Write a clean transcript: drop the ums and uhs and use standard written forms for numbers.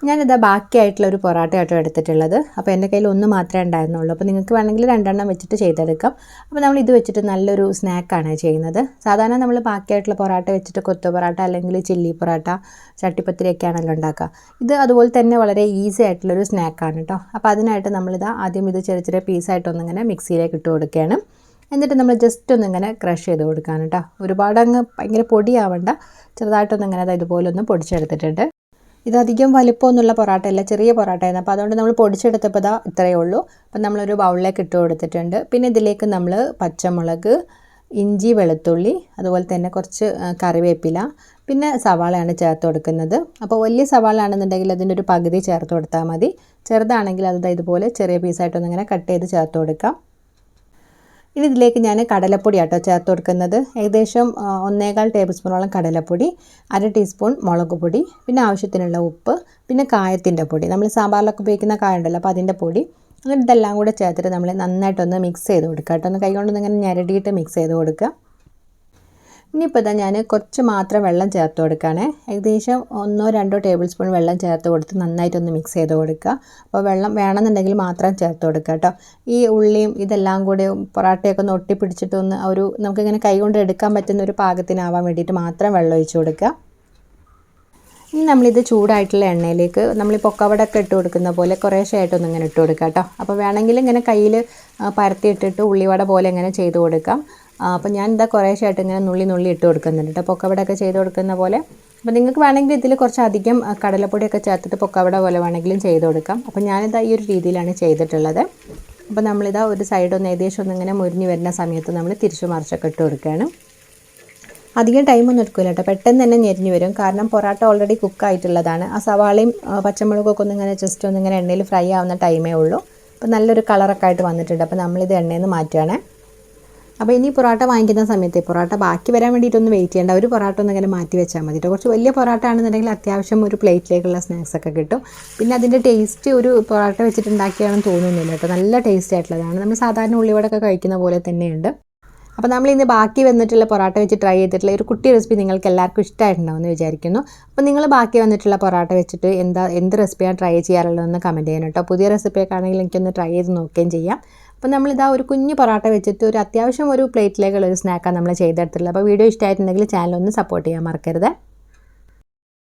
ഞാനിതാ ബാക്കിയായിട്ടുള്ള ഒരു പൊറോട്ട ആട്ടോ എടുത്തിട്ടുള്ളത്. അപ്പോൾ എൻ്റെ കയ്യിൽ ഒന്ന് മാത്രമേ ഉണ്ടായിരുന്നുള്ളൂ. അപ്പോൾ നിങ്ങൾക്ക് വേണമെങ്കിൽ 2 എണ്ണം വെച്ചിട്ട് ചെയ്തെടുക്കാം. അപ്പോൾ നമ്മൾ ഇത് വെച്ചിട്ട് നല്ലൊരു സ്നാക്കാണ് ചെയ്യുന്നത്. സാധാരണ നമ്മൾ ബാക്കിയായിട്ടുള്ള പൊറോട്ട വെച്ചിട്ട് കൊത്തു പൊറോട്ട അല്ലെങ്കിൽ ചില്ലി പൊറോട്ട, ചട്ടിപ്പത്തിരിയൊക്കെയാണല്ലോ ഉണ്ടാക്കുക. ഇത് അതുപോലെ തന്നെ വളരെ ഈസി ആയിട്ടുള്ളൊരു സ്നാക്കാണ് കേട്ടോ. അപ്പോൾ അതിനായിട്ട് നമ്മളിതാ ആദ്യം ഇത് ചെറിയ ചെറിയ പീസായിട്ടൊന്നിങ്ങനെ മിക്സിയിലേക്ക് ഇട്ട് കൊടുക്കുകയാണ്. എന്നിട്ട് നമ്മൾ ജസ്റ്റ് ഒന്നിങ്ങനെ ക്രഷ് ചെയ്ത് കൊടുക്കുകയാണ് കേട്ടോ. ഒരുപാട് അങ്ങ് ഭയങ്കര പൊടിയാവണ്ട, ചെറുതായിട്ടൊന്നിങ്ങനെ ഇതുപോലെ ഒന്ന് പൊടിച്ചെടുത്തിട്ടുണ്ട്. ഇതധികം വലിപ്പമൊന്നുമുള്ള പൊറോട്ടയല്ല, ചെറിയ പൊറോട്ടയായിരുന്നു. അപ്പോൾ അതുകൊണ്ട് നമ്മൾ പൊടിച്ചെടുത്തപ്പോൾ ഇത്രയേ ഉള്ളൂ. അപ്പം നമ്മളൊരു ബൗളിലേക്ക് ഇട്ട് കൊടുത്തിട്ടുണ്ട്. പിന്നെ ഇതിലേക്ക് നമ്മൾ പച്ചമുളക്, ഇഞ്ചി, വെളുത്തുള്ളി, അതുപോലെ തന്നെ കുറച്ച് കറിവേപ്പില, പിന്നെ സവാളയാണ് ചേർത്ത് കൊടുക്കുന്നത്. അപ്പോൾ വലിയ സവാള ആണെന്നുണ്ടെങ്കിൽ അതിൻ്റെ ഒരു പകുതി ചേർത്ത് കൊടുത്താൽ മതി. ചെറുതാണെങ്കിൽ അത് ഇതുപോലെ ചെറിയ പീസായിട്ടൊന്നിങ്ങനെ കട്ട് ചെയ്ത് ചേർത്ത് കൊടുക്കാം. ഇനി ഇതിലേക്ക് ഞാൻ കടലപ്പൊടി ആട്ടോ ചേർത്ത് കൊടുക്കുന്നത്. ഏകദേശം 1.25 ടേബിൾ സ്പൂണോളം കടലപ്പൊടി, 1/2 ടീസ്പൂൺ മുളക് പൊടി, പിന്നെ ആവശ്യത്തിനുള്ള ഉപ്പ്, പിന്നെ കായത്തിൻ്റെ പൊടി, നമ്മൾ സാമ്പാറിലൊക്കെ ഉപയോഗിക്കുന്ന കായ ഉണ്ടല്ലോ, അപ്പോൾ അതിൻ്റെ പൊടി. അങ്ങനെ ഇതെല്ലാം കൂടെ ചേർത്തിട്ട് നമ്മൾ നന്നായിട്ടൊന്ന് മിക്സ് ചെയ്ത് കൊടുക്കുക കേട്ടോ. ഒന്ന് കൈകൊണ്ടൊന്ന് ഇങ്ങനെ ഞെരടിയിട്ട് മിക്സ് ചെയ്ത് കൊടുക്കുക. ഇനിയിപ്പോൾ ഞാൻ കുറച്ച് മാത്രം വെള്ളം ചേർത്ത് കൊടുക്കുകയാണ്. ഏകദേശം 1-2 ടേബിൾ സ്പൂൺ വെള്ളം ചേർത്ത് കൊടുത്ത് നന്നായിട്ടൊന്ന് മിക്സ് ചെയ്ത് കൊടുക്കുക. അപ്പോൾ വെള്ളം വേണമെന്നുണ്ടെങ്കിൽ മാത്രം ചേർത്ത് കൊടുക്കുക കേട്ടോ. ഈ ഉള്ളിയും ഇതെല്ലാം കൂടി പൊറോട്ടയൊക്കെ ഒന്ന് ഒട്ടിപ്പിടിച്ചിട്ടൊന്ന് നമുക്കിങ്ങനെ കൈ കൊണ്ട് എടുക്കാൻ പറ്റുന്ന ഒരു പാകത്തിനാവാൻ വേണ്ടിയിട്ട് മാത്രം വെള്ളം ഒഴിച്ച് കൊടുക്കുക. ഇനി നമ്മളിത് ചൂടായിട്ടുള്ള എണ്ണയിലേക്ക് നമ്മൾ പൊക്കവടയൊക്കെ ഇട്ട് കൊടുക്കുന്ന പോലെ കുറേശ്ശെയായിട്ടൊന്നും ഇങ്ങനെ ഇട്ട് കൊടുക്കുക കേട്ടോ. അപ്പോൾ വേണമെങ്കിൽ ഇങ്ങനെ കയ്യിൽ പരത്തിയിട്ടിട്ട് ഉള്ളിവട പോലെ ഇങ്ങനെ ചെയ്ത് കൊടുക്കാം. അപ്പോൾ ഞാൻ കുറേശ്ശെയായിട്ട് ഇങ്ങനെ നുള്ളി ഇട്ട് കൊടുക്കുന്നുണ്ട് കേട്ടോ, പൊക്കവടയൊക്കെ ചെയ്ത് കൊടുക്കുന്ന പോലെ. അപ്പോൾ നിങ്ങൾക്ക് വേണമെങ്കിൽ ഇതിൽ കുറച്ചധികം കടലപ്പൊടിയൊക്കെ ചേർത്തിട്ട് പൊക്കവട പോലെ വേണമെങ്കിലും ചെയ്ത് കൊടുക്കാം. അപ്പോൾ ഞാനിതാ ഈ ഒരു രീതിയിലാണ് ചെയ്തിട്ടുള്ളത്. അപ്പോൾ നമ്മളിതാ ഒരു സൈഡൊന്ന് ഏകദേശം ഒന്നിങ്ങനെ മുരിഞ്ഞ് വരുന്ന സമയത്ത് നമ്മൾ തിരിച്ചു മറിച്ചൊക്കെ ഇട്ട് കൊടുക്കുകയാണ്. അധികം ടൈമൊന്നും എടുക്കില്ല കേട്ടോ, പെട്ടെന്ന് തന്നെ ഞെരിഞ്ഞ് വരും. കാരണം പൊറോട്ട ഓൾറെഡി കുക്കായിട്ടുള്ളതാണ്. ആ സവാളയും പച്ചമുളകൊക്കെ ഒന്നിങ്ങനെ ജസ്റ്റ് ഒന്നിങ്ങനെ എണ്ണയിൽ ഫ്രൈ ആവുന്ന ടൈമേ ഉള്ളൂ. അപ്പോൾ നല്ലൊരു കളറൊക്കെ ആയിട്ട് വന്നിട്ടുണ്ട്. അപ്പോൾ നമ്മളിത് എണ്ണയിൽ നിന്ന് മാറ്റുകയാണ്. അപ്പോൾ ഇനി പൊറോട്ട വാങ്ങിക്കുന്ന സമയത്ത് പൊറോട്ട ബാക്കി വരാൻ വേണ്ടിയിട്ടൊന്നും വെയിറ്റ് ചെയ്യേണ്ട, ഒരു പൊറോട്ട ഒന്നിങ്ങനെ മാറ്റി വെച്ചാൽ മതി കേട്ടോ. കുറച്ച് വലിയ പൊറോട്ട ആണെന്നുണ്ടെങ്കിൽ അത്യാവശ്യം ഒരു പ്ലേറ്റിലേക്കുള്ള സ്നാക്സൊക്കെ കിട്ടും. പിന്നെ അതിൻ്റെ ടേസ്റ്റ് ഒരു പൊറോട്ട വെച്ചിട്ടുണ്ടാക്കിയാണെന്ന് തോന്നുന്നില്ല കേട്ടോ, നല്ല ടേസ്റ്റ് ആയിട്ടുള്ളതാണ്. നമ്മൾ സാധാരണ ഉള്ളിവടയൊക്കെ കഴിക്കുന്ന പോലെ തന്നെയുണ്ട്. അപ്പോൾ നമ്മളിന്ന് ബാക്കി വന്നിട്ടുള്ള പൊറോട്ട വെച്ച് ട്രൈ ചെയ്തിട്ടുള്ള ഒരു കുട്ടി റെസിപ്പി നിങ്ങൾക്ക് എല്ലാവർക്കും ഇഷ്ടമായിട്ടുണ്ടാവുമെന്ന് വിചാരിക്കുന്നു. അപ്പോൾ നിങ്ങൾ ബാക്കി വന്നിട്ടുള്ള പൊറോട്ട വെച്ചിട്ട് എന്ത് റെസിപ്പിയാണ് ട്രൈ ചെയ്യാറുള്ളതെന്ന് കമൻറ്റ് ചെയ്യണം കേട്ടോ. പുതിയ റെസിപ്പിയൊക്കെ ആണെങ്കിൽ എനിക്കൊന്ന് ട്രൈ ചെയ്ത് നോക്കുകയും ചെയ്യാം. അപ്പോൾ നമ്മളിതാ ഒരു കുഞ്ഞ് പൊറോട്ട വെച്ചിട്ട് ഒരു അത്യാവശ്യം ഒരു പ്ലേറ്റിലേക്കുള്ള ഒരു സ്നാക്കാണ് നമ്മൾ ചെയ്തെടുത്തിട്ടുള്ളത്. അപ്പോൾ വീഡിയോ ഇഷ്ടമായിട്ടുണ്ടെങ്കിൽ ചാനൽ ഒന്ന് സപ്പോർട്ട് ചെയ്യാൻ മറക്കരുത്.